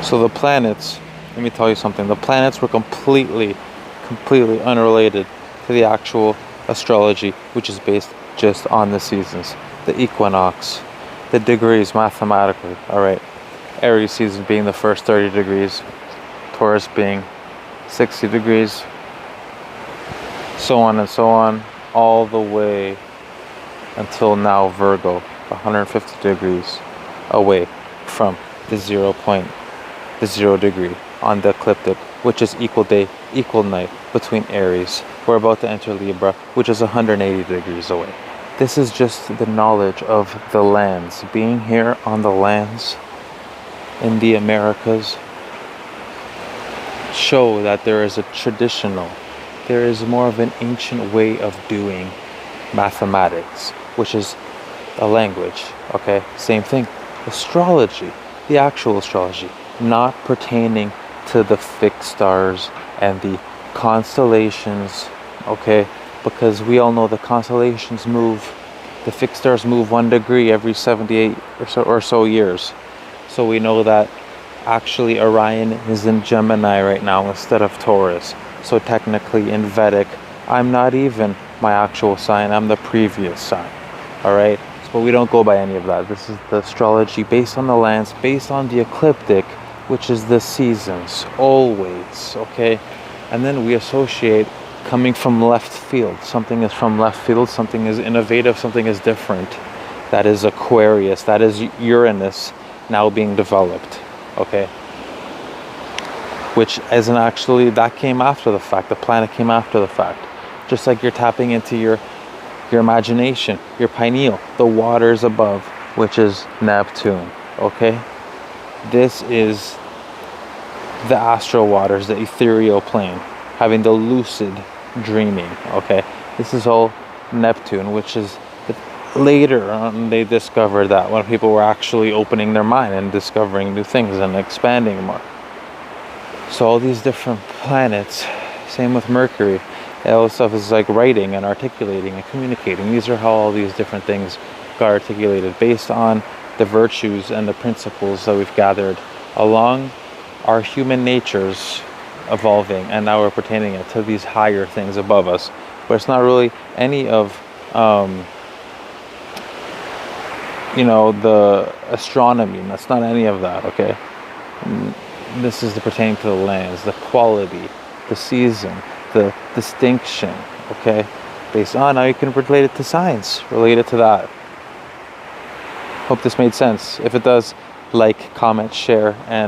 So the planets, let me tell you something, the planets were completely unrelated to the actual astrology, which is based just on the seasons, the equinox, the degrees mathematically, all right? Aries season being the first 30 degrees, Taurus being 60 degrees, so on and so on, all the way until now Virgo, 150 degrees away from the 0 degree on the ecliptic, which is equal day, equal night between Aries. We're about to enter Libra, which is 180 degrees away. This is just the knowledge of the lands. Being here on the lands in the Americas show that there is a traditional, there is more of an ancient way of doing mathematics, which is a language, okay? Same thing. Astrology, the actual astrology, not pertaining to the fixed stars and the constellations, okay? Because we all know the constellations move, the fixed stars move 1 degree every 78 or so years. So we know that actually Orion is in Gemini right now instead of Taurus. So technically in Vedic, I'm not even my actual sign, I'm the previous sign, all right? But we don't go by any of that. This is the astrology based on the lands, based on the ecliptic, which is the seasons, always, okay? And then we associate coming from left field. Something is from left field, something is innovative, something is different. That is Aquarius, that is Uranus now being developed, okay? Which isn't actually, that came after the fact, the planet came after the fact. Just like you're tapping into your imagination, your pineal, the waters above, which is Neptune, okay? This is the astral waters, the ethereal plane, having the lucid dreaming, okay? This is all Neptune, which is later on they discovered that when people were actually opening their mind and discovering new things and expanding more. So all these different planets, same with Mercury, all this stuff is like writing and articulating and communicating. These are how all these different things got articulated based on the virtues and the principles that we've gathered along our human natures evolving, and now we're pertaining it to these higher things above us. But it's not really any of the astronomy. That's not any of that, okay? This is the pertaining to the lands, the quality, the season, the distinction, okay? Based on how you can relate it to science, relate it to that. Hope this made sense. If it does, like, comment, share, and